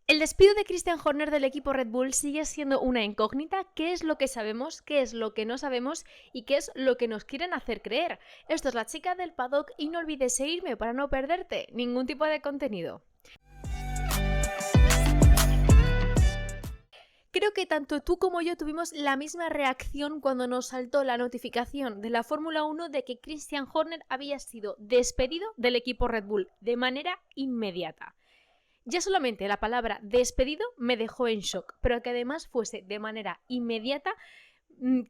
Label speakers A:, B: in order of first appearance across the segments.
A: El despido de Christian Horner del equipo Red Bull sigue siendo una incógnita. ¿Qué es lo que sabemos? ¿Qué es lo que no sabemos? ¿Y qué es lo que nos quieren hacer creer? Esto es La Chica del Paddock y no olvides seguirme para no perderte ningún tipo de contenido. Creo que tanto tú como yo tuvimos la misma reacción cuando nos saltó la notificación de la Fórmula 1 de que Christian Horner había sido despedido del equipo Red Bull de manera inmediata. Ya solamente la palabra despedido me dejó en shock, pero que además fuese de manera inmediata,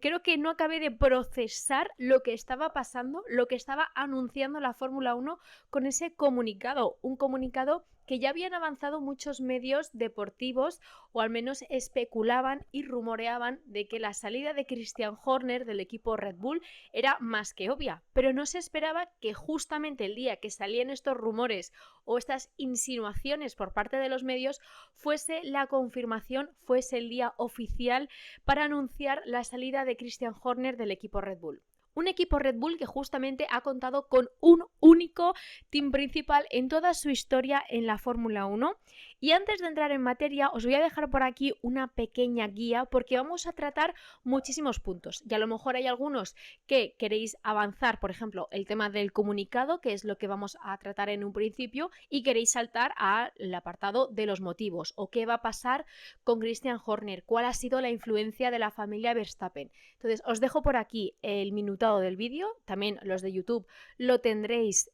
A: creo que no acabé de procesar lo que estaba pasando, lo que estaba anunciando la Fórmula 1 con ese comunicado, un comunicado que ya habían avanzado muchos medios deportivos o al menos especulaban y rumoreaban de que la salida de Christian Horner del equipo Red Bull era más que obvia, pero no se esperaba que justamente el día que salían estos rumores o estas insinuaciones por parte de los medios fuese la confirmación, fuese el día oficial para anunciar la salida de Christian Horner del equipo Red Bull. Un equipo Red Bull que justamente ha contado con un único team principal en toda su historia en la Fórmula 1. Y antes de entrar en materia, os voy a dejar por aquí una pequeña guía porque vamos a tratar muchísimos puntos. Y a lo mejor hay algunos que queréis avanzar, por ejemplo, el tema del comunicado, que es lo que vamos a tratar en un principio, y queréis saltar al apartado de los motivos o qué va a pasar con Christian Horner, cuál ha sido la influencia de la familia Verstappen. Entonces, os dejo por aquí el minutado del vídeo, también los de YouTube lo tendréis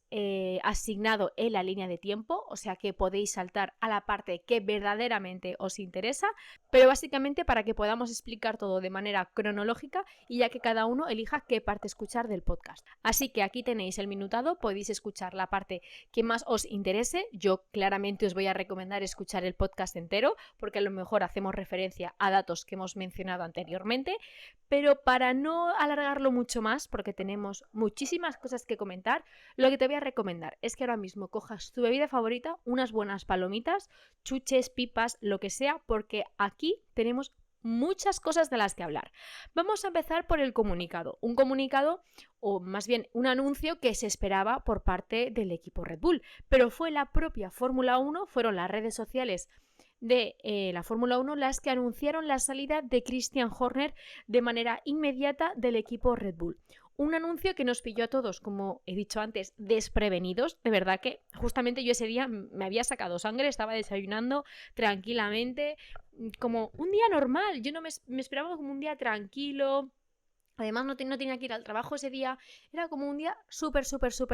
A: asignado en la línea de tiempo, o sea que podéis saltar a la parte que verdaderamente os interesa, pero básicamente para que podamos explicar todo de manera cronológica y ya que cada uno elija qué parte escuchar del podcast. Así que aquí tenéis el minutado, podéis escuchar la parte que más os interese. Yo claramente os voy a recomendar escuchar el podcast entero porque a lo mejor hacemos referencia a datos que hemos mencionado anteriormente, pero para no alargarlo mucho más, porque tenemos muchísimas cosas que comentar, lo que te voy a recomendar es que ahora mismo cojas tu bebida favorita, unas buenas palomitas, chuches, pipas, lo que sea, porque aquí tenemos muchas cosas de las que hablar. Vamos a empezar por el comunicado. Un comunicado, o más bien un anuncio que se esperaba por parte del equipo Red Bull, pero fue la propia Fórmula 1, fueron las redes sociales de la Fórmula 1 las que anunciaron la salida de Christian Horner de manera inmediata del equipo Red Bull. Un anuncio que nos pilló a todos, como he dicho antes, desprevenidos. De verdad que justamente yo ese día me había sacado sangre, estaba desayunando tranquilamente, como un día normal. Yo no me esperaba como un día tranquilo. Además no tenía que ir al trabajo ese día. Era como un día súper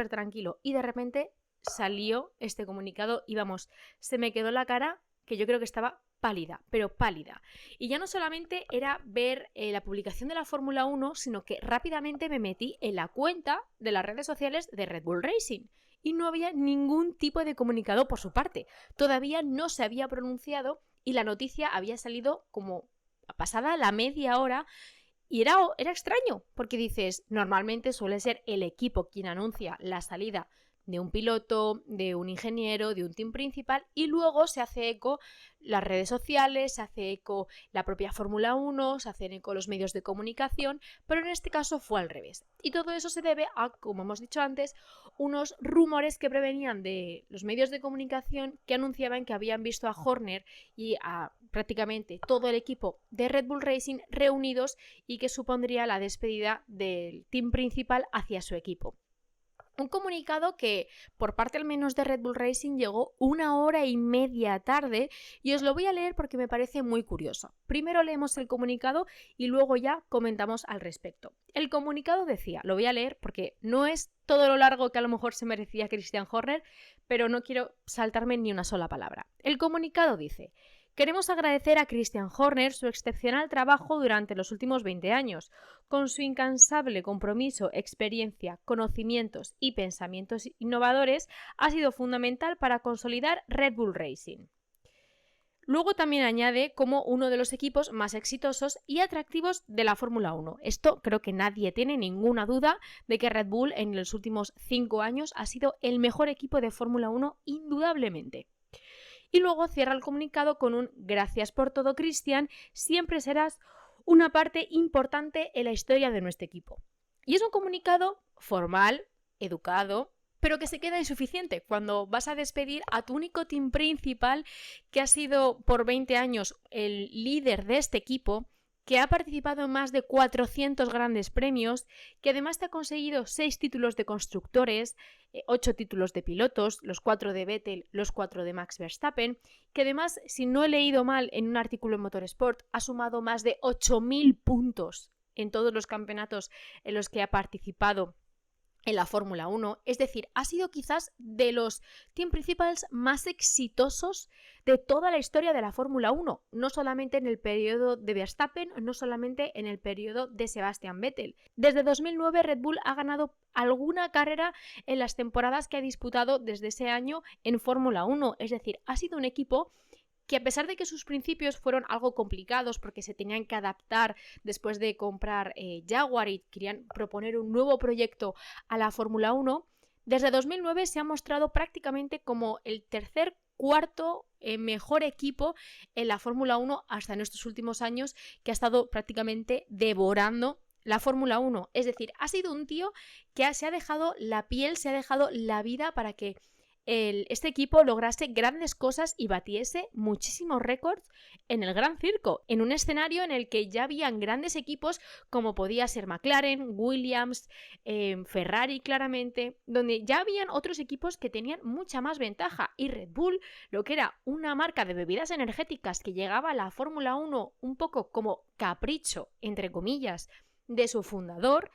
A: tranquilo. Y de repente salió este comunicado y vamos, se me quedó la cara que yo creo que estaba pálida, pero pálida. Y ya no solamente era ver la publicación de la Fórmula 1, sino que rápidamente me metí en la cuenta de las redes sociales de Red Bull Racing y no había ningún tipo de comunicado por su parte. Todavía no se había pronunciado y la noticia había salido como pasada la media hora. Y era extraño, porque dices, normalmente suele ser el equipo quien anuncia la salida de un piloto, de un ingeniero, de un team principal, y luego se hace eco las redes sociales, se hace eco la propia Fórmula 1, se hacen eco los medios de comunicación, pero en este caso fue al revés. Y todo eso se debe a, como hemos dicho antes, unos rumores que prevenían de los medios de comunicación que anunciaban que habían visto a Horner y a prácticamente todo el equipo de Red Bull Racing reunidos y que supondría la despedida del team principal hacia su equipo. Un comunicado que por parte al menos de Red Bull Racing llegó 1 hora y media tarde y os lo voy a leer porque me parece muy curioso. Primero leemos el comunicado y luego ya comentamos al respecto. El comunicado decía, lo voy a leer porque no es todo lo largo que a lo mejor se merecía Christian Horner, pero no quiero saltarme ni una sola palabra. El comunicado dice: queremos agradecer a Christian Horner su excepcional trabajo durante los últimos 20 años. Con su incansable compromiso, experiencia, conocimientos y pensamientos innovadores, ha sido fundamental para consolidar Red Bull Racing. Luego también añade como uno de los equipos más exitosos y atractivos de la Fórmula 1. Esto creo que nadie tiene ninguna duda de que Red Bull en los últimos 5 años ha sido el mejor equipo de Fórmula 1 indudablemente. Y luego cierra el comunicado con un gracias por todo, Christian, siempre serás una parte importante en la historia de nuestro equipo. Y es un comunicado formal, educado, pero que se queda insuficiente cuando vas a despedir a tu único team principal, que ha sido por 20 años el líder de este equipo, que ha participado en más de 400 grandes premios, que además te ha conseguido 6 títulos de constructores, 8 títulos de pilotos, los 4 de Vettel, los 4 de Max Verstappen, que además, si no he leído mal en un artículo en Motorsport, ha sumado más de 8.000 puntos en todos los campeonatos en los que ha participado en la Fórmula 1, es decir, ha sido quizás de los team principals más exitosos de toda la historia de la Fórmula 1, no solamente en el periodo de Verstappen, no solamente en el periodo de Sebastian Vettel. Desde 2009 Red Bull ha ganado alguna carrera en las temporadas que ha disputado desde ese año en Fórmula 1, es decir, ha sido un equipo que a pesar de que sus principios fueron algo complicados porque se tenían que adaptar después de comprar Jaguar y querían proponer un nuevo proyecto a la Fórmula 1, desde 2009 se ha mostrado prácticamente como el cuarto mejor equipo en la Fórmula 1 hasta en estos últimos años, que ha estado prácticamente devorando la Fórmula 1. Es decir, ha sido un tío que se ha dejado la piel, se ha dejado la vida para que este equipo lograse grandes cosas y batiese muchísimos récords en el Gran Circo, en un escenario en el que ya habían grandes equipos como podía ser McLaren, Williams, Ferrari claramente, donde ya habían otros equipos que tenían mucha más ventaja, y Red Bull, lo que era una marca de bebidas energéticas que llegaba a la Fórmula 1 un poco como capricho, entre comillas, de su fundador,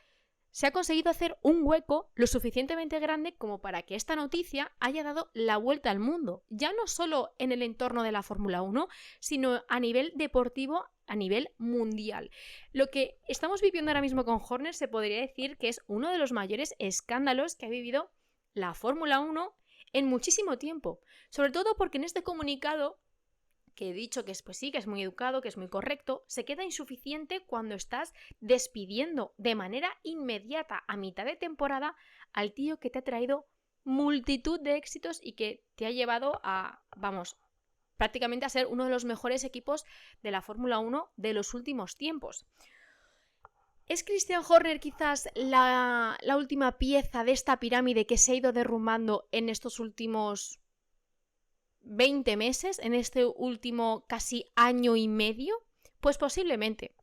A: se ha conseguido hacer un hueco lo suficientemente grande como para que esta noticia haya dado la vuelta al mundo, ya no solo en el entorno de la Fórmula 1, sino a nivel deportivo, a nivel mundial. Lo que estamos viviendo ahora mismo con Horner se podría decir que es uno de los mayores escándalos que ha vivido la Fórmula 1 en muchísimo tiempo, sobre todo porque en este comunicado, que he dicho que pues sí, que es muy educado, que es muy correcto, se queda insuficiente cuando estás despidiendo de manera inmediata a mitad de temporada al tío que te ha traído multitud de éxitos y que te ha llevado a, vamos, prácticamente a ser uno de los mejores equipos de la Fórmula 1 de los últimos tiempos. ¿Es Christian Horner quizás la última pieza de esta pirámide que se ha ido derrumbando en estos últimos 20 meses, en este último casi año y medio? Pues posiblemente,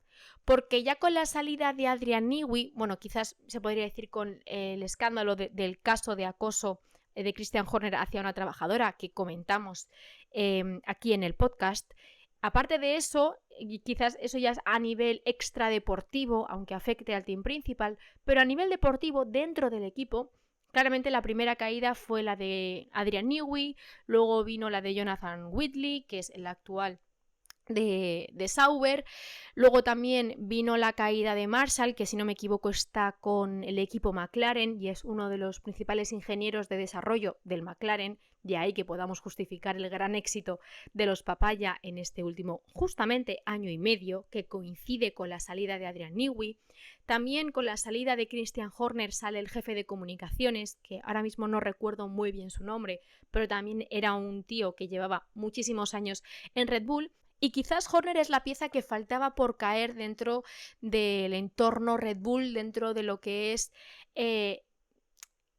A: porque ya con la salida de Adrian Newey, bueno, quizás se podría decir con el escándalo del caso de acoso de Christian Horner hacia una trabajadora que comentamos aquí en el podcast, aparte de eso, y quizás eso ya es a nivel extradeportivo, aunque afecte al team principal, pero a nivel deportivo dentro del equipo, claramente la primera caída fue la de Adrian Newey, luego vino la de Jonathan Whitley, que es el actual de Sauber, luego también vino la caída de Marshall, que si no me equivoco está con el equipo McLaren y es uno de los principales ingenieros de desarrollo del McLaren, de ahí que podamos justificar el gran éxito de los Papaya en este último justamente año y medio, que coincide con la salida de Adrian Newey. También con la salida de Christian Horner sale el jefe de comunicaciones, que ahora mismo no recuerdo muy bien su nombre, pero también era un tío que llevaba muchísimos años en Red Bull. Y quizás Horner es la pieza que faltaba por caer dentro del entorno Red Bull, dentro de lo que es,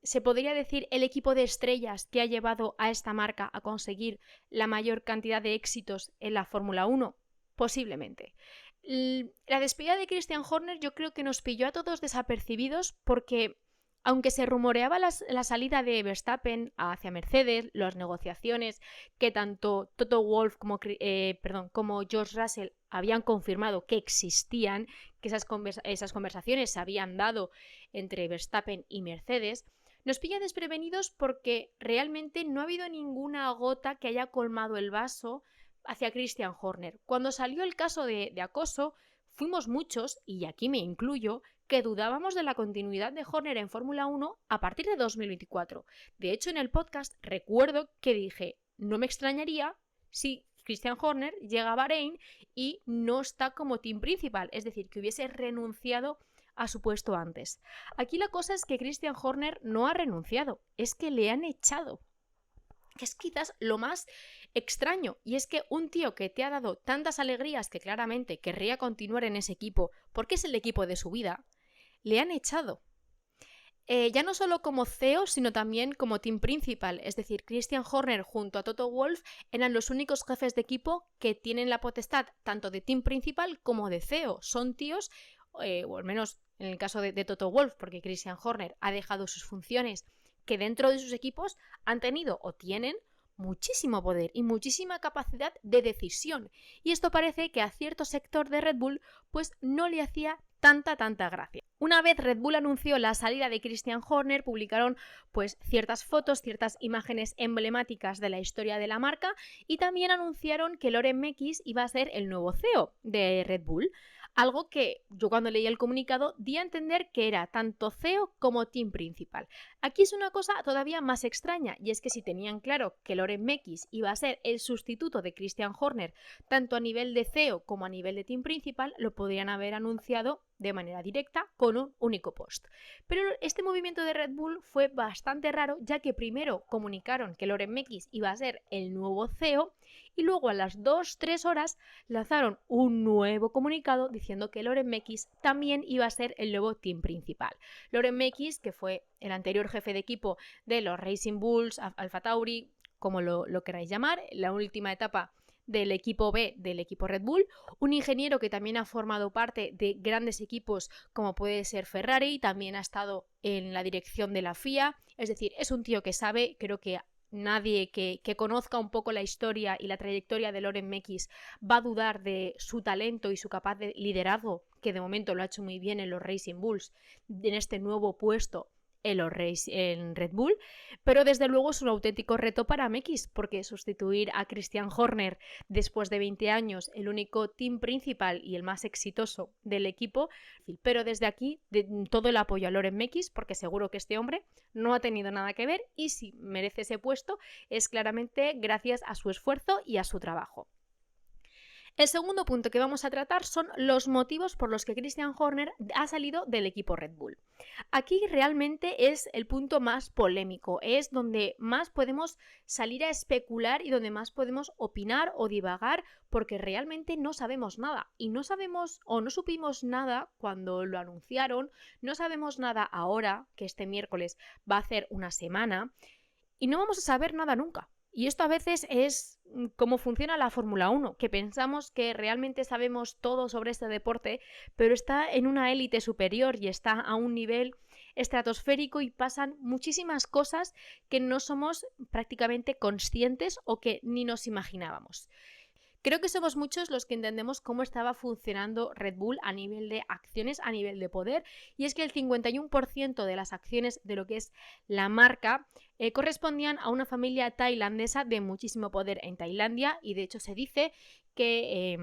A: se podría decir, el equipo de estrellas que ha llevado a esta marca a conseguir la mayor cantidad de éxitos en la Fórmula 1. Posiblemente. La despedida de Christian Horner yo creo que nos pilló a todos desapercibidos porque, aunque se rumoreaba la salida de Verstappen hacia Mercedes, las negociaciones que tanto Toto Wolff como George Russell habían confirmado que existían, que esas conversaciones se habían dado entre Verstappen y Mercedes, nos pilla desprevenidos porque realmente no ha habido ninguna gota que haya colmado el vaso hacia Christian Horner. Cuando salió el caso de acoso, fuimos muchos, y aquí me incluyo, que dudábamos de la continuidad de Horner en Fórmula 1 a partir de 2024. De hecho, en el podcast recuerdo que dije, no me extrañaría si Christian Horner llega a Bahrein y no está como team principal, es decir, que hubiese renunciado a su puesto antes. Aquí la cosa es que Christian Horner no ha renunciado, es que le han echado. Es quizás lo más extraño, y es que un tío que te ha dado tantas alegrías que claramente querría continuar en ese equipo porque es el equipo de su vida, le han echado. Ya no solo como CEO, sino también como team principal. Es decir, Christian Horner junto a Toto Wolff eran los únicos jefes de equipo que tienen la potestad tanto de team principal como de CEO. Son tíos, o al menos en el caso de Toto Wolff, porque Christian Horner ha dejado sus funciones, que dentro de sus equipos han tenido o tienen muchísimo poder y muchísima capacidad de decisión. Y esto parece que a cierto sector de Red Bull pues no le hacía tanta gracia. Una vez Red Bull anunció la salida de Christian Horner, publicaron pues ciertas fotos, ciertas imágenes emblemáticas de la historia de la marca y también anunciaron que Loren Mekies iba a ser el nuevo CEO de Red Bull. Algo que yo cuando leí el comunicado di a entender que era tanto CEO como team principal. Aquí es una cosa todavía más extraña, y es que si tenían claro que Loren Mekies iba a ser el sustituto de Christian Horner tanto a nivel de CEO como a nivel de team principal, lo podrían haber anunciado de manera directa con un único post. Pero este movimiento de Red Bull fue bastante raro, ya que primero comunicaron que Loren Mekies iba a ser el nuevo CEO y luego a las 2-3 horas lanzaron un nuevo comunicado diciendo que Loren Mekies también iba a ser el nuevo team principal. Loren Mekies, que fue el anterior jefe de equipo de los Racing Bulls, Alpha Tauri, como lo queráis llamar, la última etapa del equipo B del equipo Red Bull, un ingeniero que también ha formado parte de grandes equipos como puede ser Ferrari, también ha estado en la dirección de la FIA, es decir, es un tío que sabe, creo que nadie que conozca un poco la historia y la trayectoria de Loren Mekies va a dudar de su talento y su capaz de liderazgo, que de momento lo ha hecho muy bien en los Racing Bulls, en este nuevo puesto en Red Bull, pero desde luego es un auténtico reto para Mekies, porque sustituir a Christian Horner después de 20 años, el único team principal y el más exitoso del equipo, pero desde aquí todo el apoyo a Loren Mekies, porque seguro que este hombre no ha tenido nada que ver y si merece ese puesto es claramente gracias a su esfuerzo y a su trabajo. El segundo punto que vamos a tratar son los motivos por los que Christian Horner ha salido del equipo Red Bull. Aquí realmente es el punto más polémico, es donde más podemos salir a especular y donde más podemos opinar o divagar porque realmente no sabemos nada. Y no sabemos o no supimos nada cuando lo anunciaron, no sabemos nada ahora, que este miércoles va a hacer una semana, y no vamos a saber nada nunca. Y esto a veces es cómo funciona la Fórmula 1, que pensamos que realmente sabemos todo sobre este deporte, pero está en una élite superior y está a un nivel estratosférico y pasan muchísimas cosas que no somos prácticamente conscientes o que ni nos imaginábamos. Creo que somos muchos los que entendemos cómo estaba funcionando Red Bull a nivel de acciones, a nivel de poder, y es que el 51% de las acciones de lo que es la marca correspondían a una familia tailandesa de muchísimo poder en Tailandia, y de hecho se dice que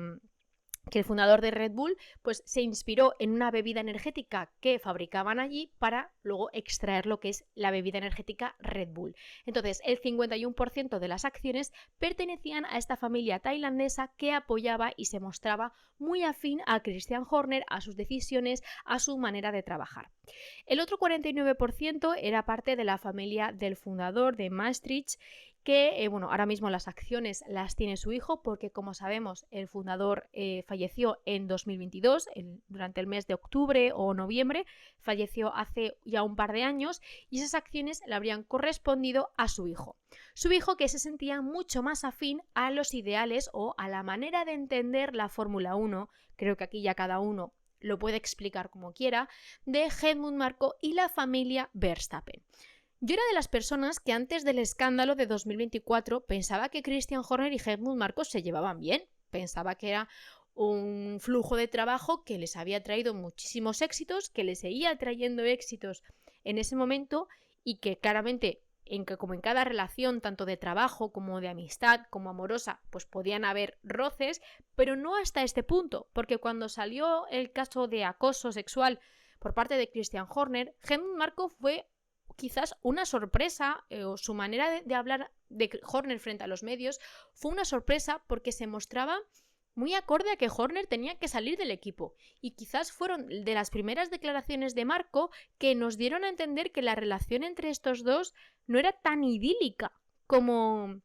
A: el fundador de Red Bull pues, se inspiró en una bebida energética que fabricaban allí para luego extraer lo que es la bebida energética Red Bull. Entonces, el 51% de las acciones pertenecían a esta familia tailandesa que apoyaba y se mostraba muy afín a Christian Horner, a sus decisiones, a su manera de trabajar. El otro 49% era parte de la familia del fundador de Maastricht, que ahora mismo las acciones las tiene su hijo porque, como sabemos, el fundador falleció en 2022, durante el mes de octubre o noviembre, falleció hace ya un par de años y esas acciones le habrían correspondido a su hijo. Su hijo que se sentía mucho más afín a los ideales o a la manera de entender la Fórmula 1, creo que aquí ya cada uno lo puede explicar como quiera, de Helmut Marko y la familia Verstappen. Yo era de las personas que antes del escándalo de 2024 pensaba que Christian Horner y Helmut Marko se llevaban bien. Pensaba que era un flujo de trabajo que les había traído muchísimos éxitos, que les seguía trayendo éxitos en ese momento y que claramente, como en cada relación, tanto de trabajo como de amistad, como amorosa, pues podían haber roces, pero no hasta este punto, porque cuando salió el caso de acoso sexual por parte de Christian Horner, Helmut Marko fue quizás una sorpresa, o su manera de hablar de Horner frente a los medios fue una sorpresa porque se mostraba muy acorde a que Horner tenía que salir del equipo y quizás fueron de las primeras declaraciones de Marko que nos dieron a entender que la relación entre estos dos no era tan idílica como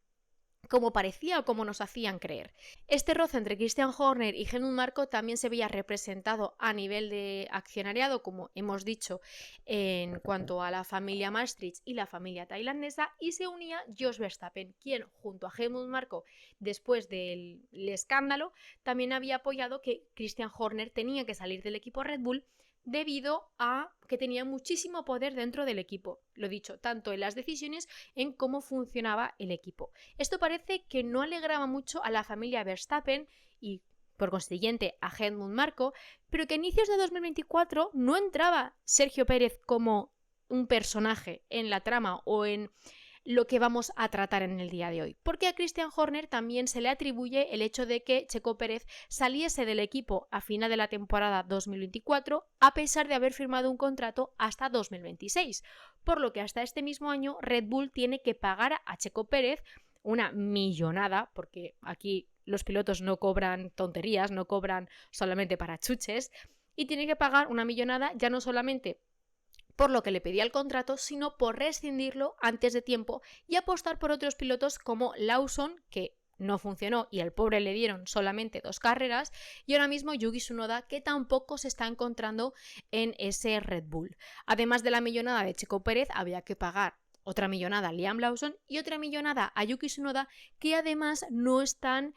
A: como parecía o como nos hacían creer. Este roce entre Christian Horner y Helmut Marko también se veía representado a nivel de accionariado, como hemos dicho, en cuanto a la familia Maastricht y la familia tailandesa, y se unía Jos Verstappen, quien junto a Helmut Marko, después del escándalo, también había apoyado que Christian Horner tenía que salir del equipo Red Bull debido a que tenía muchísimo poder dentro del equipo, lo dicho, tanto en las decisiones en cómo funcionaba el equipo. Esto parece que no alegraba mucho a la familia Verstappen y por consiguiente a Helmut Marko, pero que a inicios de 2024 no entraba Sergio Pérez como un personaje en la trama o en lo que vamos a tratar en el día de hoy, porque a Christian Horner también se le atribuye el hecho de que Checo Pérez saliese del equipo a final de la temporada 2024 a pesar de haber firmado un contrato hasta 2026, por lo que hasta este mismo año Red Bull tiene que pagar a Checo Pérez una millonada, porque aquí los pilotos no cobran tonterías, no cobran solamente para chuches, y tiene que pagar una millonada ya no solamente por lo que le pedía el contrato, sino por rescindirlo antes de tiempo y apostar por otros pilotos como Lawson, que no funcionó y al pobre le dieron solamente 2 carreras, y ahora mismo Yuki Tsunoda, que tampoco se está encontrando en ese Red Bull. Además de la millonada de Checo Pérez, había que pagar otra millonada a Liam Lawson y otra millonada a Yuki Tsunoda, que además no están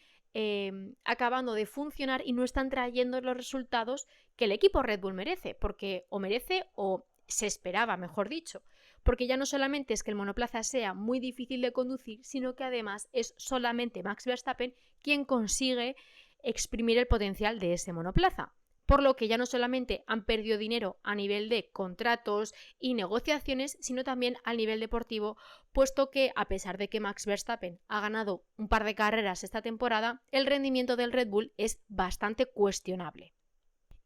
A: acabando de funcionar y no están trayendo los resultados que el equipo Red Bull merece, porque o merece o se esperaba, mejor dicho, porque ya no solamente es que el monoplaza sea muy difícil de conducir, sino que además es solamente Max Verstappen quien consigue exprimir el potencial de ese monoplaza. Por lo que ya no solamente han perdido dinero a nivel de contratos y negociaciones, sino también a nivel deportivo, puesto que a pesar de que Max Verstappen ha ganado un par de carreras esta temporada, el rendimiento del Red Bull es bastante cuestionable.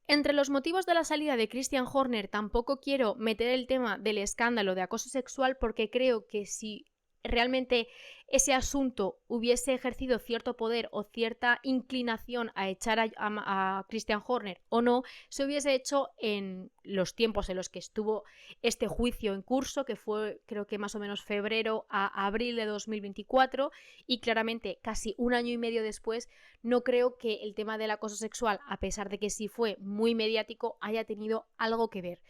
A: Entre los motivos de la salida de Christian Horner tampoco quiero meter el tema del escándalo de acoso sexual, porque creo que si realmente ese asunto hubiese ejercido cierto poder o cierta inclinación a echar a Christian Horner o no, se hubiese hecho en los tiempos en los que estuvo este juicio en curso, que fue creo que más o menos febrero a abril de 2024, y claramente casi un año y medio después no creo que el tema del acoso sexual, a pesar de que sí fue muy mediático, haya tenido algo que ver.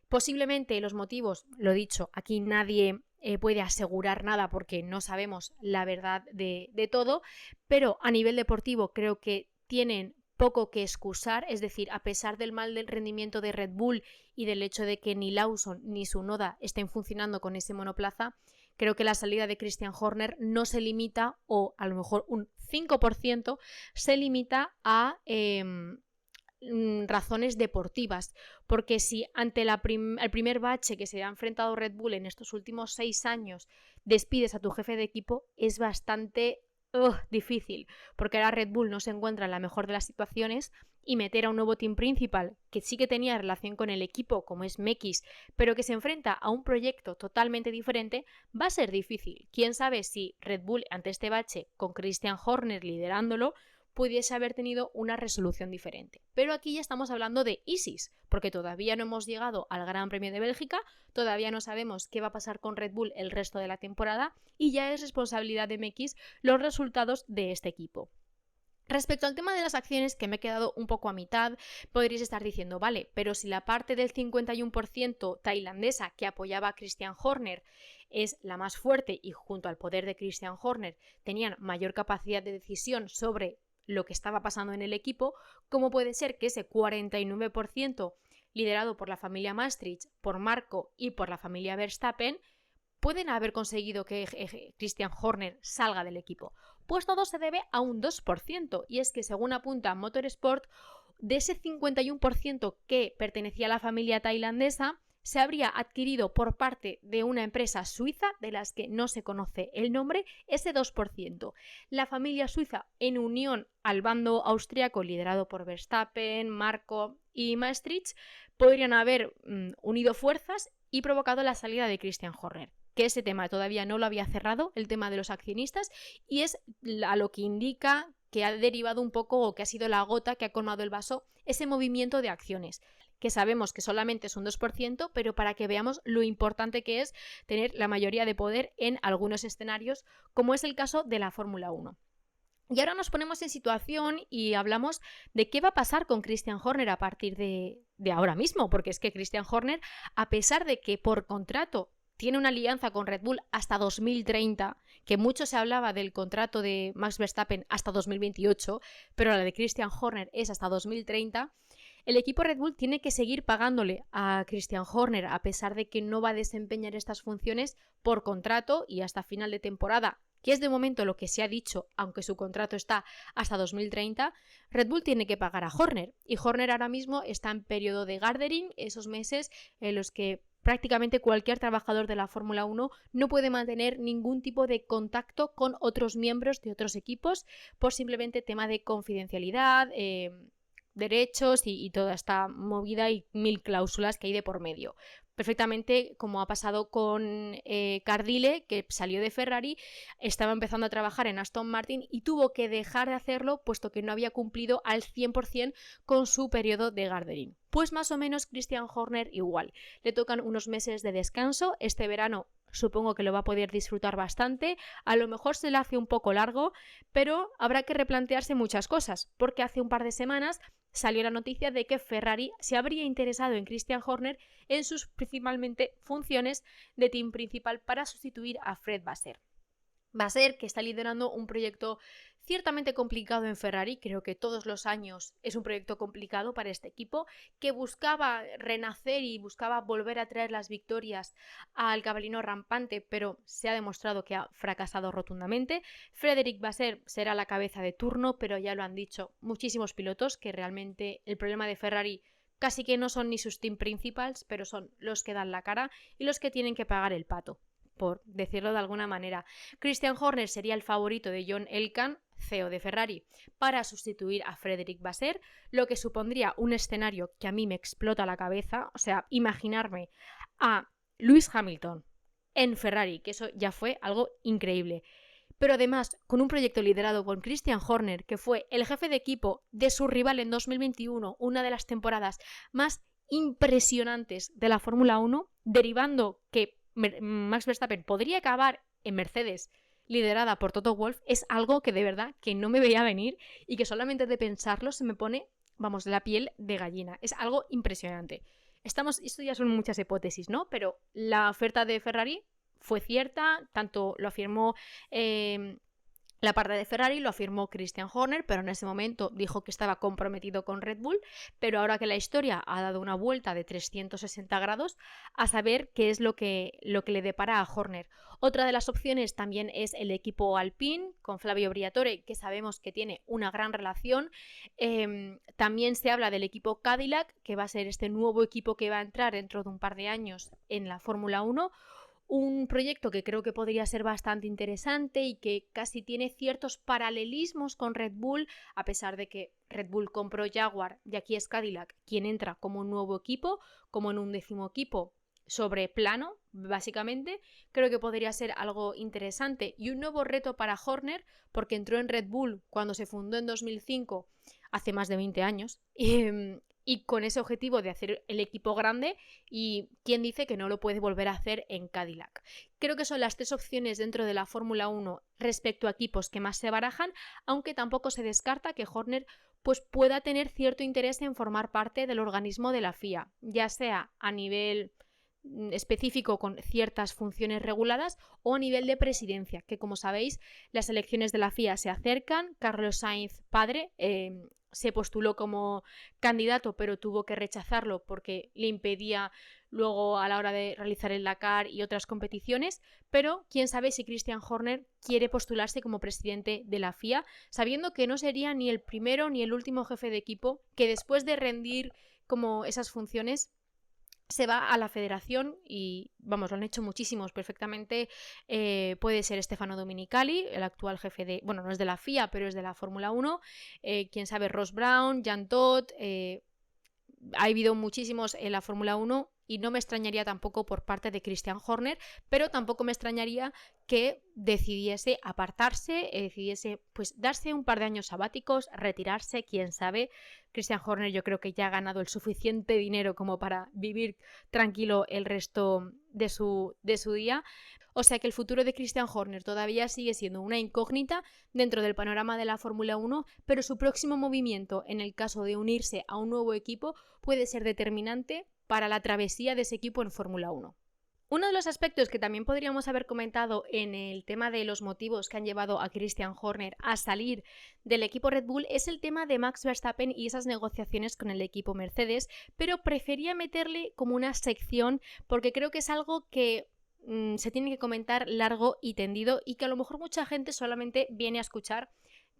A: Posiblemente los motivos, lo dicho, aquí nadie puede asegurar nada porque no sabemos la verdad de todo, pero a nivel deportivo creo que tienen poco que excusar, es decir, a pesar del mal del rendimiento de Red Bull y del hecho de que ni Lawson ni Tsunoda estén funcionando con ese monoplaza, creo que la salida de Christian Horner no se limita, o a lo mejor un 5% se limita a razones deportivas, porque si ante el primer bache que se ha enfrentado Red Bull en estos últimos 6 años despides a tu jefe de equipo, es bastante difícil, porque ahora Red Bull no se encuentra en la mejor de las situaciones y meter a un nuevo team principal que sí que tenía relación con el equipo, como es Mekis, pero que se enfrenta a un proyecto totalmente diferente, va a ser difícil. Quién sabe si Red Bull ante este bache con Christian Horner liderándolo pudiese haber tenido una resolución diferente. Pero aquí ya estamos hablando de ISIS, porque todavía no hemos llegado al Gran Premio de Bélgica, todavía no sabemos qué va a pasar con Red Bull el resto de la temporada y ya es responsabilidad de Mekis los resultados de este equipo. Respecto al tema de las acciones, que me he quedado un poco a mitad, podréis estar diciendo, vale, pero si la parte del 51% tailandesa que apoyaba a Christian Horner es la más fuerte y junto al poder de Christian Horner tenían mayor capacidad de decisión sobre lo que estaba pasando en el equipo, ¿cómo puede ser que ese 49% liderado por la familia Maastricht, por Marko y por la familia Verstappen pueden haber conseguido que Christian Horner salga del equipo? Pues todo se debe a un 2%, y es que según apunta Motorsport, de ese 51% que pertenecía a la familia tailandesa, se habría adquirido por parte de una empresa suiza, de las que no se conoce el nombre, ese 2%. La familia suiza, en unión al bando austriaco liderado por Verstappen, Marko y Maastricht, podrían haber unido fuerzas y provocado la salida de Christian Horner, que ese tema todavía no lo había cerrado, el tema de los accionistas, y es a lo que indica que ha derivado un poco, o que ha sido la gota que ha colmado el vaso, ese movimiento de acciones. que sabemos que solamente es un 2%, pero para que veamos lo importante que es tener la mayoría de poder en algunos escenarios, como es el caso de la Fórmula 1. Y ahora nos ponemos en situación y hablamos de qué va a pasar con Christian Horner a partir de ahora mismo, porque es que Christian Horner, a pesar de que por contrato tiene una alianza con Red Bull hasta 2030, que mucho se hablaba del contrato de Max Verstappen hasta 2028, pero la de Christian Horner es hasta 2030, el equipo Red Bull tiene que seguir pagándole a Christian Horner a pesar de que no va a desempeñar estas funciones por contrato y hasta final de temporada, que es de momento lo que se ha dicho, aunque su contrato está hasta 2030, Red Bull tiene que pagar a Horner. Y Horner ahora mismo está en periodo de gardening, esos meses en los que prácticamente cualquier trabajador de la Fórmula 1 no puede mantener ningún tipo de contacto con otros miembros de otros equipos por simplemente tema de confidencialidad, derechos y toda esta movida y 1000 cláusulas que hay de por medio. Perfectamente como ha pasado con Cardile, que salió de Ferrari, estaba empezando a trabajar en Aston Martin y tuvo que dejar de hacerlo puesto que no había cumplido al 100% con su periodo de gardening. Pues más o menos Christian Horner igual. Le tocan unos meses de descanso. Este verano supongo que lo va a poder disfrutar bastante. A lo mejor se le hace un poco largo, pero habrá que replantearse muchas cosas, porque hace un par de semanas salió la noticia de que Ferrari se habría interesado en Christian Horner en sus principalmente funciones de team principal para sustituir a Fred Vasseur. Vasseur, que está liderando un proyecto ciertamente complicado en Ferrari, creo que todos los años es un proyecto complicado para este equipo, que buscaba renacer y buscaba volver a traer las victorias al cabalino rampante, pero se ha demostrado que ha fracasado rotundamente. Frédéric Vasseur será la cabeza de turno, pero ya lo han dicho muchísimos pilotos, que realmente el problema de Ferrari casi que no son ni sus team principals, pero son los que dan la cara y los que tienen que pagar el pato, por decirlo de alguna manera. Christian Horner sería el favorito de John Elkann, CEO de Ferrari, para sustituir a Frédéric Vasseur, lo que supondría un escenario que a mí me explota la cabeza, o sea, imaginarme a Lewis Hamilton en Ferrari, que eso ya fue algo increíble. Pero además, con un proyecto liderado por Christian Horner, que fue el jefe de equipo de su rival en 2021, una de las temporadas más impresionantes de la Fórmula 1, derivando que Max Verstappen podría acabar en Mercedes liderada por Toto Wolff, es algo que de verdad que no me veía venir y que solamente de pensarlo se me pone, vamos, la piel de gallina. Es algo impresionante. Esto ya son muchas hipótesis, ¿no? Pero la oferta de Ferrari fue cierta, tanto lo afirmó la parte de Ferrari, lo afirmó Christian Horner, pero en ese momento dijo que estaba comprometido con Red Bull, pero ahora que la historia ha dado una vuelta de 360 grados, a saber qué es lo que le depara a Horner. Otra de las opciones también es el equipo Alpine, con Flavio Briatore, que sabemos que tiene una gran relación. También se habla del equipo Cadillac, que va a ser este nuevo equipo que va a entrar dentro de un par de años en la Fórmula 1. Un proyecto que creo que podría ser bastante interesante y que casi tiene ciertos paralelismos con Red Bull, a pesar de que Red Bull compró Jaguar y aquí es Cadillac quien entra como un nuevo equipo, como en un 10º equipo sobre plano, básicamente. Creo que podría ser algo interesante y un nuevo reto para Horner, porque entró en Red Bull cuando se fundó en 2005, hace más de 20 años, y con ese objetivo de hacer el equipo grande, y quién dice que no lo puede volver a hacer en Cadillac. Creo que son las 3 opciones dentro de la Fórmula 1 respecto a equipos que más se barajan, aunque tampoco se descarta que Horner pues pueda tener cierto interés en formar parte del organismo de la FIA, ya sea a nivel específico con ciertas funciones reguladas o a nivel de presidencia, que como sabéis las elecciones de la FIA se acercan. Carlos Sainz padre se postuló como candidato, pero tuvo que rechazarlo porque le impedía luego a la hora de realizar el Dakar y otras competiciones, pero quién sabe si Christian Horner quiere postularse como presidente de la FIA, sabiendo que no sería ni el primero ni el último jefe de equipo que después de rendir como esas funciones se va a la federación y, vamos, lo han hecho muchísimos perfectamente. Puede ser Stefano Domenicali, el actual jefe de, bueno, no es de la FIA, pero es de la Fórmula 1. Quién sabe, Ross Brown, Jean Todt. Ha habido muchísimos en la Fórmula 1 y no me extrañaría tampoco por parte de Christian Horner, pero tampoco me extrañaría que decidiese apartarse, decidiese pues darse un par de años sabáticos, retirarse, quién sabe. Christian Horner yo creo que ya ha ganado el suficiente dinero como para vivir tranquilo el resto de su día. O sea que el futuro de Christian Horner todavía sigue siendo una incógnita dentro del panorama de la Fórmula 1, pero su próximo movimiento en el caso de unirse a un nuevo equipo puede ser determinante para la travesía de ese equipo en Fórmula 1. Uno de los aspectos que también podríamos haber comentado en el tema de los motivos que han llevado a Christian Horner a salir del equipo Red Bull es el tema de Max Verstappen y esas negociaciones con el equipo Mercedes, pero prefería meterle como una sección porque creo que es algo que se tiene que comentar largo y tendido y que a lo mejor mucha gente solamente viene a escuchar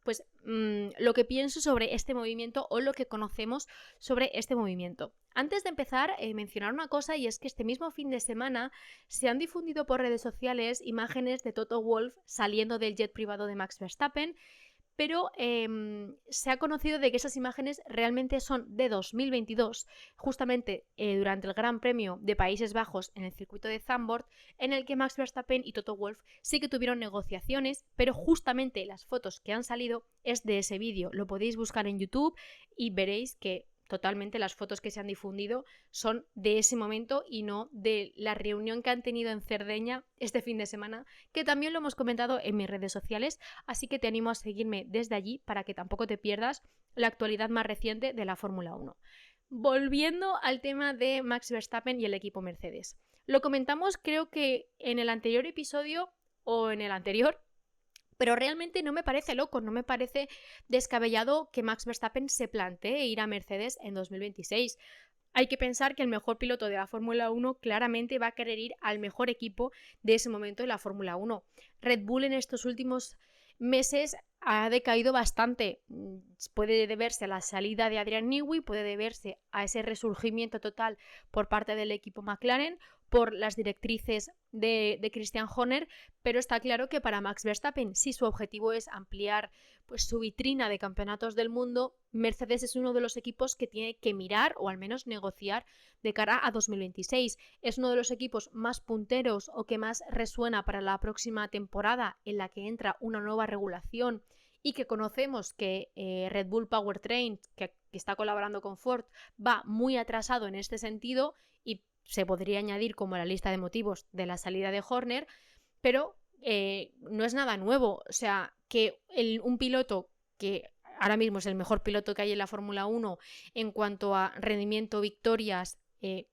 A: pues lo que pienso sobre este movimiento o lo que conocemos sobre este movimiento. Antes de empezar, mencionar una cosa, y es que este mismo fin de semana se han difundido por redes sociales imágenes de Toto Wolff saliendo del jet privado de Max Verstappen, pero se ha conocido de que esas imágenes realmente son de 2022, justamente durante el Gran Premio de Países Bajos en el circuito de Zandvoort, en el que Max Verstappen y Toto Wolff sí que tuvieron negociaciones, pero justamente las fotos que han salido es de ese vídeo. Lo podéis buscar en YouTube y veréis que totalmente las fotos que se han difundido son de ese momento y no de la reunión que han tenido en Cerdeña este fin de semana, que también lo hemos comentado en mis redes sociales, así que te animo a seguirme desde allí para que tampoco te pierdas la actualidad más reciente de la Fórmula 1. Volviendo al tema de Max Verstappen y el equipo Mercedes. Lo comentamos creo que en el anterior episodio o en el anterior, pero realmente no me parece loco, no me parece descabellado que Max Verstappen se plantee ir a Mercedes en 2026. Hay que pensar que el mejor piloto de la Fórmula 1 claramente va a querer ir al mejor equipo de ese momento de la Fórmula 1. Red Bull en estos últimos meses ha decaído bastante. Puede deberse a la salida de Adrian Newey, puede deberse a ese resurgimiento total por parte del equipo McLaren, por las directrices de Christian Horner, pero está claro que para Max Verstappen, si su objetivo es ampliar pues, su vitrina de campeonatos del mundo, Mercedes es uno de los equipos que tiene que mirar o al menos negociar de cara a 2026. Es uno de los equipos más punteros o que más resuena para la próxima temporada en la que entra una nueva regulación y que conocemos que Red Bull Powertrain, que está colaborando con Ford, va muy atrasado en este sentido y se podría añadir como la lista de motivos de la salida de Horner, pero no es nada nuevo. O sea, que un piloto que ahora mismo es el mejor piloto que hay en la Fórmula 1 en cuanto a rendimiento, victorias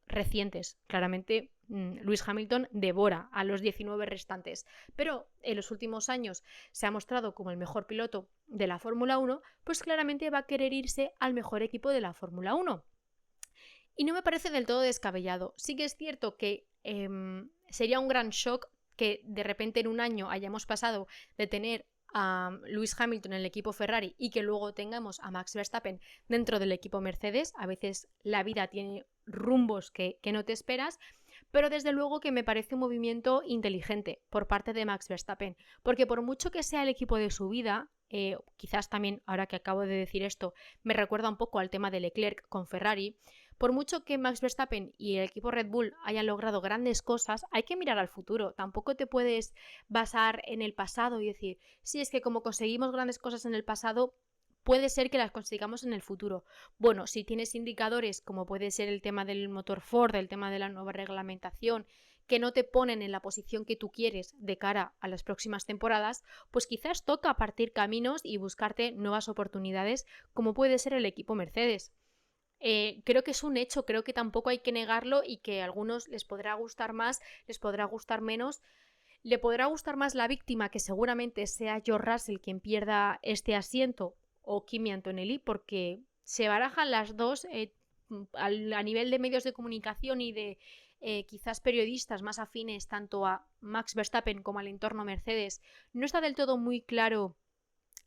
A: recientes, claramente Lewis Hamilton devora a los 19 restantes, pero en los últimos años se ha mostrado como el mejor piloto de la Fórmula 1, pues claramente va a querer irse al mejor equipo de la Fórmula 1. Y no me parece del todo descabellado. Sí que es cierto que sería un gran shock que de repente en un año hayamos pasado de tener a Lewis Hamilton en el equipo Ferrari y que luego tengamos a Max Verstappen dentro del equipo Mercedes. A veces la vida tiene rumbos que no te esperas, pero desde luego que me parece un movimiento inteligente por parte de Max Verstappen, porque por mucho que sea el equipo de su vida, quizás también ahora que acabo de decir esto me recuerda un poco al tema de Leclerc con Ferrari. Por mucho que Max Verstappen y el equipo Red Bull hayan logrado grandes cosas, hay que mirar al futuro. Tampoco te puedes basar en el pasado y decir, sí, es que como conseguimos grandes cosas en el pasado, puede ser que las consigamos en el futuro. Bueno, si tienes indicadores como puede ser el tema del motor Ford, el tema de la nueva reglamentación, que no te ponen en la posición que tú quieres de cara a las próximas temporadas, pues quizás toca partir caminos y buscarte nuevas oportunidades como puede ser el equipo Mercedes. Creo que es un hecho, creo que tampoco hay que negarlo y que a algunos les podrá gustar más, les podrá gustar menos. Le podrá gustar más la víctima, que seguramente sea George Russell quien pierda este asiento, o Kimi Antonelli, porque se barajan las dos a nivel de medios de comunicación y de quizás periodistas más afines tanto a Max Verstappen como al entorno Mercedes. No está del todo muy claro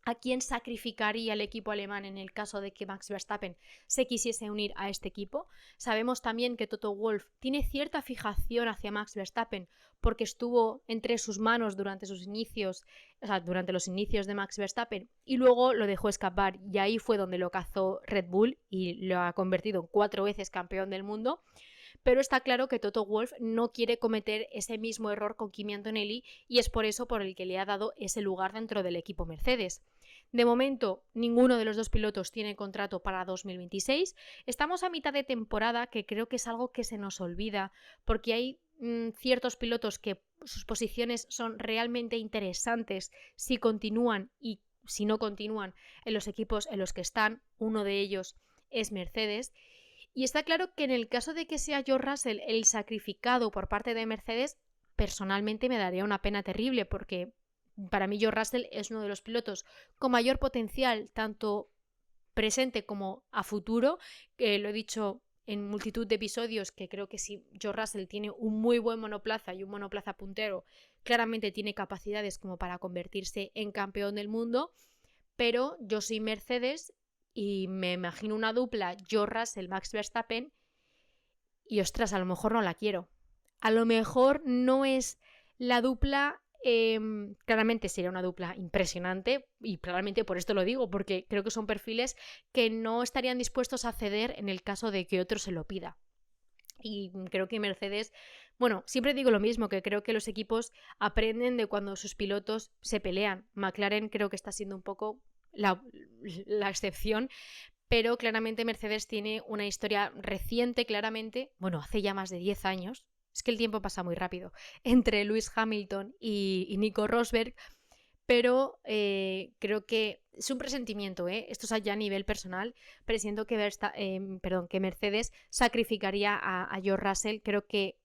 A: a quién sacrificaría el equipo alemán en el caso de que Max Verstappen se quisiese unir a este equipo. Sabemos también que Toto Wolff tiene cierta fijación hacia Max Verstappen porque estuvo entre sus manos durante sus inicios, o sea, durante los inicios de Max Verstappen y luego lo dejó escapar y ahí fue donde lo cazó Red Bull y lo ha convertido en 4 veces campeón del mundo. pero está claro que Toto Wolff no quiere cometer ese mismo error con Kimi Antonelli y es por eso por el que le ha dado ese lugar dentro del equipo Mercedes. De momento, ninguno de los dos pilotos tiene contrato para 2026. Estamos a mitad de temporada, que creo que es algo que se nos olvida, porque hay ciertos pilotos que sus posiciones son realmente interesantes si continúan y si no continúan en los equipos en los que están. Uno de ellos es Mercedes. Y está claro que en el caso de que sea George Russell el sacrificado por parte de Mercedes, personalmente me daría una pena terrible, porque para mí George Russell es uno de los pilotos con mayor potencial, tanto presente como a futuro, que lo he dicho en multitud de episodios, que creo que si George Russell tiene un muy buen monoplaza y un monoplaza puntero, claramente tiene capacidades como para convertirse en campeón del mundo, pero yo soy Mercedes y me imagino una dupla George Russell, Max Verstappen, y ostras, a lo mejor no la quiero. A lo mejor no es la dupla, claramente sería una dupla impresionante y claramente por esto lo digo, porque creo que son perfiles que no estarían dispuestos a ceder en el caso de que otro se lo pida. Y creo que Mercedes, bueno, siempre digo lo mismo, que creo que los equipos aprenden de cuando sus pilotos se pelean. McLaren creo que está siendo un poco la excepción, pero claramente Mercedes tiene una historia reciente, claramente, bueno, hace ya más de 10 años, es que el tiempo pasa muy rápido, entre Lewis Hamilton y Nico Rosberg, pero creo que es un presentimiento, esto es ya a nivel personal, presiento que, que Mercedes sacrificaría a George Russell. Creo que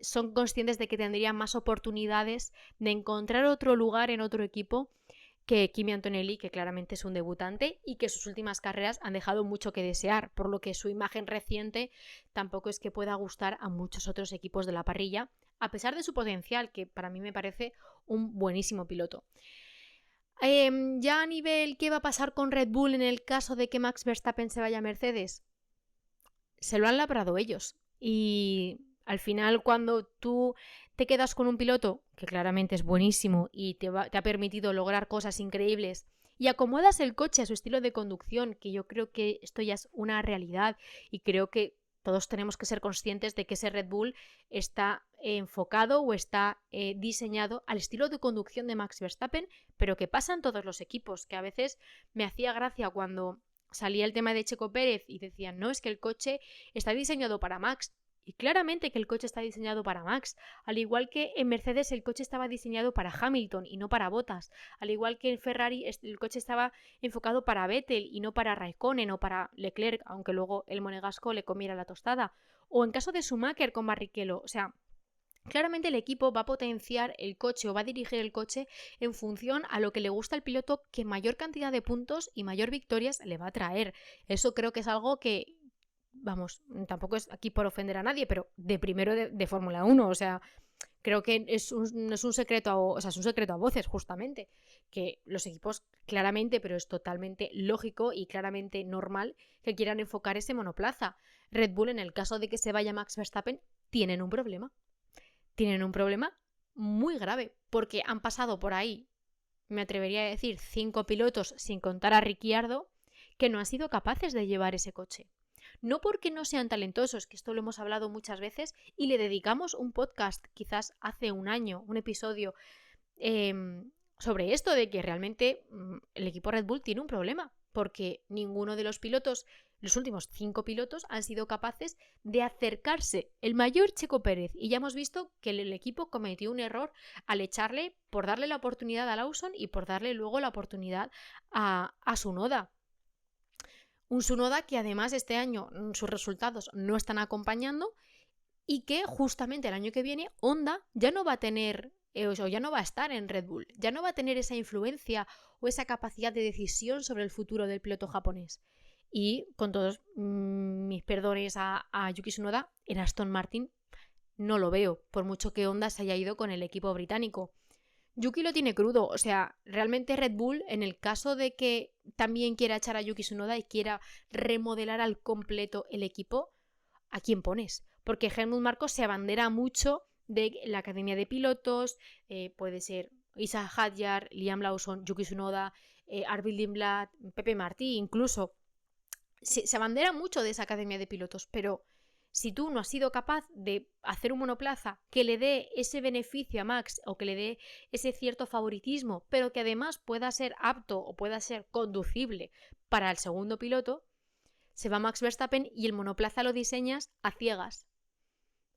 A: son conscientes de que tendría más oportunidades de encontrar otro lugar en otro equipo que Kimi Antonelli, que claramente es un debutante y que sus últimas carreras han dejado mucho que desear, por lo que su imagen reciente tampoco es que pueda gustar a muchos otros equipos de la parrilla, a pesar de su potencial, que para mí me parece un buenísimo piloto. Ya a nivel qué va a pasar con Red Bull en el caso de que Max Verstappen se vaya a Mercedes, se lo han labrado ellos. Y al final, cuando tú te quedas con un piloto que claramente es buenísimo y te ha permitido lograr cosas increíbles y acomodas el coche a su estilo de conducción, que yo creo que esto ya es una realidad y creo que todos tenemos que ser conscientes de que ese Red Bull está enfocado o está diseñado al estilo de conducción de Max Verstappen, pero que pasa en todos los equipos, que a veces me hacía gracia cuando salía el tema de Checo Pérez y decían, no, es que el coche está diseñado para Max. Y claramente que el coche está diseñado para Max, al igual que en Mercedes el coche estaba diseñado para Hamilton y no para Bottas, al igual que en Ferrari el coche estaba enfocado para Vettel y no para Raikkonen o para Leclerc, aunque luego el monegasco le comiera la tostada, o en caso de Schumacher con Barrichello. O sea, claramente el equipo va a potenciar el coche o va a dirigir el coche en función a lo que le gusta al piloto, que mayor cantidad de puntos y mayor victorias le va a traer. Eso creo que es algo que, vamos, tampoco es aquí por ofender a nadie, pero de primero de Fórmula 1, o sea, creo que no es un secreto, o sea, es un secreto a voces, justamente, que los equipos claramente, pero es totalmente lógico y claramente normal que quieran enfocar ese monoplaza. Red Bull, en el caso de que se vaya Max Verstappen, tienen un problema. Tienen un problema muy grave, porque han pasado por ahí, me atrevería a decir, 5 pilotos, sin contar a Ricciardo, que no han sido capaces de llevar ese coche. No porque no sean talentosos, que esto lo hemos hablado muchas veces y le dedicamos un podcast, quizás hace un año, un episodio sobre esto, de que realmente el equipo Red Bull tiene un problema, porque ninguno de los pilotos, los últimos 5 pilotos, han sido capaces de acercarse. El mayor, Checo Pérez, y ya hemos visto que el equipo cometió un error al echarle, por darle la oportunidad a Lawson y por darle luego la oportunidad a Tsunoda. Un Tsunoda que además este año sus resultados no están acompañando y que justamente el año que viene Honda ya no va a tener, o ya no va a estar en Red Bull, ya no va a tener esa influencia o esa capacidad de decisión sobre el futuro del piloto japonés. Y con todos mis perdones a Yuki Tsunoda, en Aston Martin no lo veo, por mucho que Honda se haya ido con el equipo británico. Yuki lo tiene crudo, o sea, realmente Red Bull, en el caso de que también quiera echar a Yuki Tsunoda y quiera remodelar al completo el equipo, ¿a quién pones? Porque Helmut Marko se abandera mucho de la academia de pilotos, puede ser Isa Hadjar, Liam Lawson, Yuki Tsunoda, Arvid Lindblad, Pepe Martí, incluso. Se abandera mucho de esa academia de pilotos, pero Si tú no has sido capaz de hacer un monoplaza que le dé ese beneficio a Max o que le dé ese cierto favoritismo, pero que además pueda ser apto o pueda ser conducible para el segundo piloto, se va Max Verstappen y el monoplaza lo diseñas a ciegas.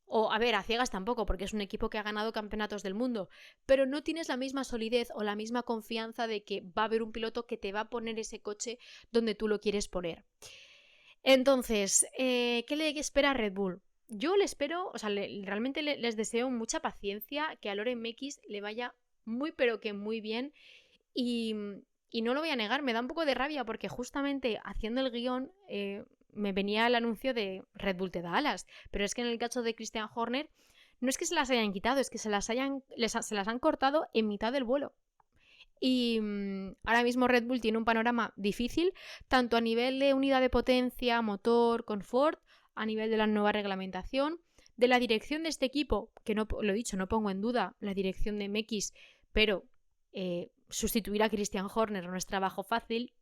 A: O, a ver, a ciegas tampoco, porque es un equipo que ha ganado campeonatos del mundo, pero no tienes la misma solidez o la misma confianza de que va a haber un piloto que te va a poner ese coche donde tú lo quieres poner. Entonces, ¿qué le espera a Red Bull? Yo le espero, o sea, realmente les deseo mucha paciencia, que a Loren Mekies le vaya muy pero que muy bien y no lo voy a negar, me da un poco de rabia porque justamente haciendo el guión me venía el anuncio de Red Bull te da alas, pero es que en el caso de Christian Horner no es que se las hayan quitado, es que se las han cortado en mitad del vuelo. Y ahora mismo Red Bull tiene un panorama difícil, tanto a nivel de unidad de potencia, motor, confort, a nivel de la nueva reglamentación, de la dirección de este equipo, que no lo he dicho, no pongo en duda la dirección de Mekies, pero sustituir a Christian Horner no es trabajo fácil.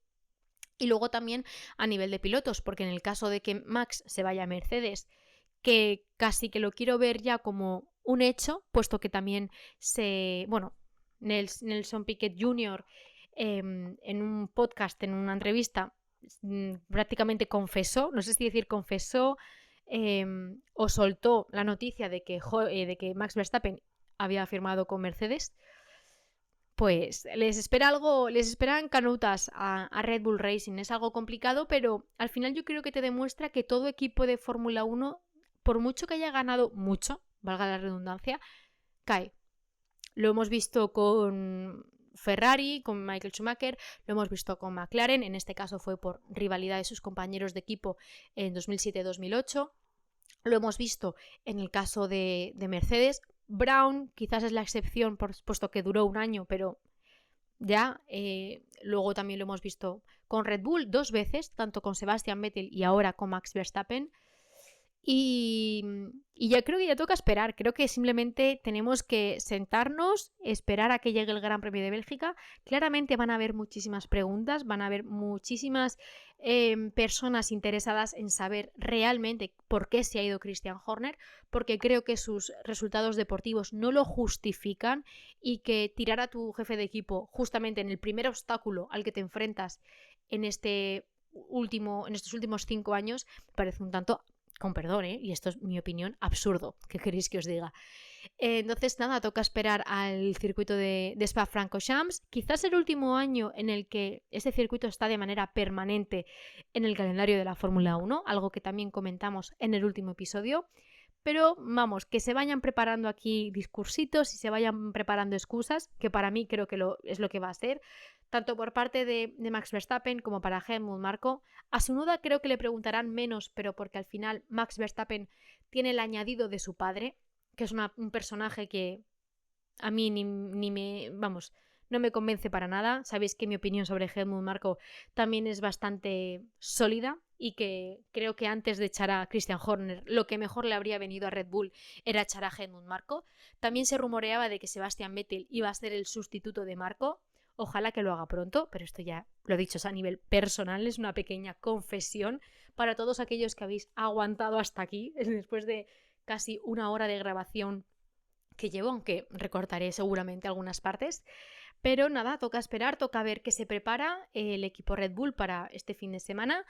A: Y luego también a nivel de pilotos, porque en el caso de que Max se vaya a Mercedes, que casi que lo quiero ver ya como un hecho, puesto que también Nelson Piquet Jr. En un podcast, en una entrevista, prácticamente confesó, no sé si decir confesó o soltó la noticia de que Max Verstappen había firmado con Mercedes. Pues les esperan canutas a Red Bull Racing. Es algo complicado, pero al final yo creo que te demuestra que todo equipo de Fórmula 1, por mucho que haya ganado mucho, valga la redundancia, cae. Lo hemos visto con Ferrari, con Michael Schumacher, lo hemos visto con McLaren, en este caso fue por rivalidad de sus compañeros de equipo en 2007-2008. Lo hemos visto en el caso de Mercedes. Brown quizás es la excepción, puesto que duró un año, pero ya luego también lo hemos visto con Red Bull 2 veces, tanto con Sebastian Vettel y ahora con Max Verstappen. Y ya creo que ya toca esperar. Creo que simplemente tenemos que sentarnos, esperar a que llegue el Gran Premio de Bélgica. Claramente van a haber muchísimas preguntas, van a haber muchísimas personas interesadas en saber realmente por qué se ha ido Christian Horner, porque creo que sus resultados deportivos no lo justifican y que tirar a tu jefe de equipo justamente en el primer obstáculo al que te enfrentas en estos últimos 5 años parece un tanto, con perdón, y esto es mi opinión, absurdo. ¿Qué queréis que os diga? Entonces, nada, toca esperar al circuito de Spa-Francorchamps. Quizás el último año en el que este circuito está de manera permanente en el calendario de la Fórmula 1, algo que también comentamos en el último episodio. Pero vamos, que se vayan preparando aquí discursitos y se vayan preparando excusas, que para mí creo que es lo que va a ser, tanto por parte de Max Verstappen como para Helmut Marko. A Tsunoda creo que le preguntarán menos, pero porque al final Max Verstappen tiene el añadido de su padre, que es un personaje que a mí no me convence para nada. Sabéis que mi opinión sobre Helmut Marko también es bastante sólida y que creo que antes de echar a Christian Horner lo que mejor le habría venido a Red Bull era echar a Helmut Marko. También se rumoreaba de que Sebastian Vettel iba a ser el sustituto de Marko. Ojalá que lo haga pronto, pero esto ya lo he dicho, es a nivel personal, es una pequeña confesión para todos aquellos que habéis aguantado hasta aquí, después de casi 1 hora de grabación que llevo, aunque recortaré seguramente algunas partes. Pero nada, toca esperar, toca ver qué se prepara el equipo Red Bull para este fin de semana.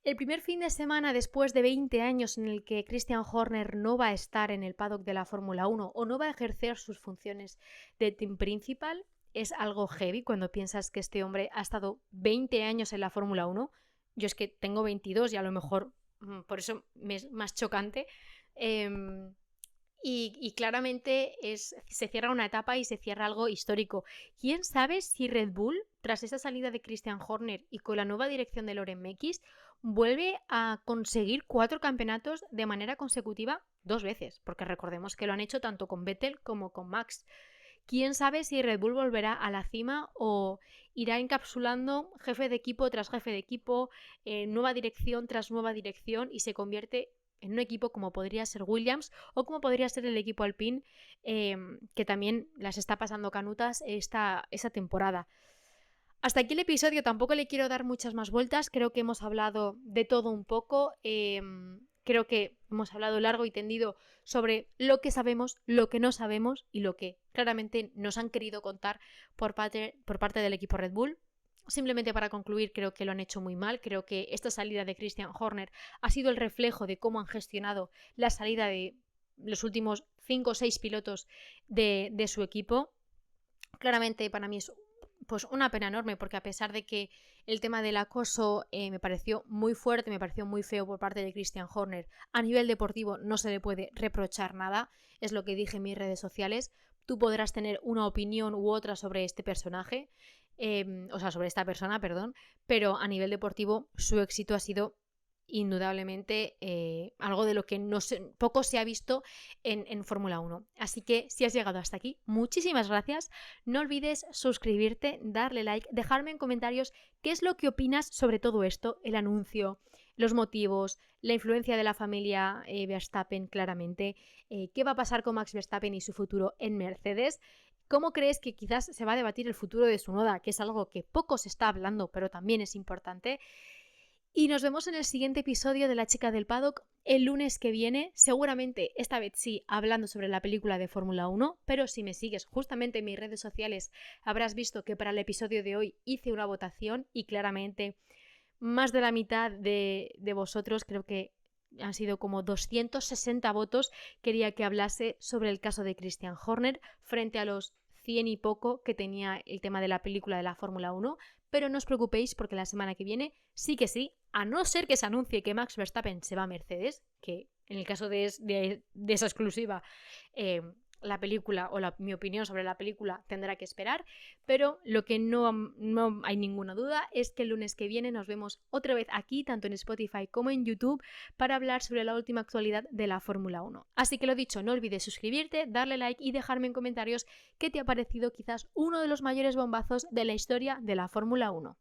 A: El primer fin de semana después de 20 años en el que Christian Horner no va a estar en el paddock de la Fórmula 1 o no va a ejercer sus funciones de team principal, es algo heavy cuando piensas que este hombre ha estado 20 años en la Fórmula 1. Yo es que tengo 22 y a lo mejor por eso me es más chocante. Y claramente se cierra una etapa y se cierra algo histórico. ¿Quién sabe si Red Bull, tras esa salida de Christian Horner y con la nueva dirección de Loren Mekies, vuelve a conseguir 4 campeonatos de manera consecutiva 2 veces? Porque recordemos que lo han hecho tanto con Vettel como con Max. ¿Quién sabe si Red Bull volverá a la cima o irá encapsulando jefe de equipo tras jefe de equipo, nueva dirección tras nueva dirección y se convierte en un equipo como podría ser Williams o como podría ser el equipo Alpine, que también las está pasando canutas esa temporada? Hasta aquí el episodio, tampoco le quiero dar muchas más vueltas, creo que hemos hablado de todo un poco. creo que hemos hablado largo y tendido sobre lo que sabemos, lo que no sabemos y lo que claramente nos han querido contar por parte del equipo Red Bull. Simplemente para concluir, creo que lo han hecho muy mal. Creo que esta salida de Christian Horner ha sido el reflejo de cómo han gestionado la salida de los últimos 5 o 6 pilotos de su equipo. Claramente para mí es pues una pena enorme, porque a pesar de que el tema del acoso me pareció muy fuerte, me pareció muy feo por parte de Christian Horner, a nivel deportivo no se le puede reprochar nada, es lo que dije en mis redes sociales. Tú podrás tener una opinión u otra sobre este personaje, sobre esta persona, perdón, pero a nivel deportivo su éxito ha sido indudablemente algo de lo que poco se ha visto en Fórmula 1. Así que si has llegado hasta aquí, muchísimas gracias. No olvides suscribirte, darle like, dejarme en comentarios qué es lo que opinas sobre todo esto, el anuncio, los motivos, la influencia de la familia Verstappen claramente, qué va a pasar con Max Verstappen y su futuro en Mercedes. ¿Cómo crees que quizás se va a debatir el futuro de Tsunoda? Que es algo que poco se está hablando, pero también es importante. Y nos vemos en el siguiente episodio de La Chica del Paddock el lunes que viene, seguramente esta vez sí hablando sobre la película de Fórmula 1, pero si me sigues justamente en mis redes sociales habrás visto que para el episodio de hoy hice una votación y claramente más de la mitad de vosotros, creo que han sido como 260 votos, quería que hablase sobre el caso de Christian Horner frente a los 100 y poco que tenía el tema de la película de la Fórmula 1, pero no os preocupéis porque la semana que viene sí que sí, a no ser que se anuncie que Max Verstappen se va a Mercedes, que en el caso de esa exclusiva la película o mi opinión sobre la película tendrá que esperar, pero lo que no hay ninguna duda es que el lunes que viene nos vemos otra vez aquí, tanto en Spotify como en YouTube, para hablar sobre la última actualidad de la Fórmula 1. Así que lo dicho, no olvides suscribirte, darle like y dejarme en comentarios qué te ha parecido quizás uno de los mayores bombazos de la historia de la Fórmula 1.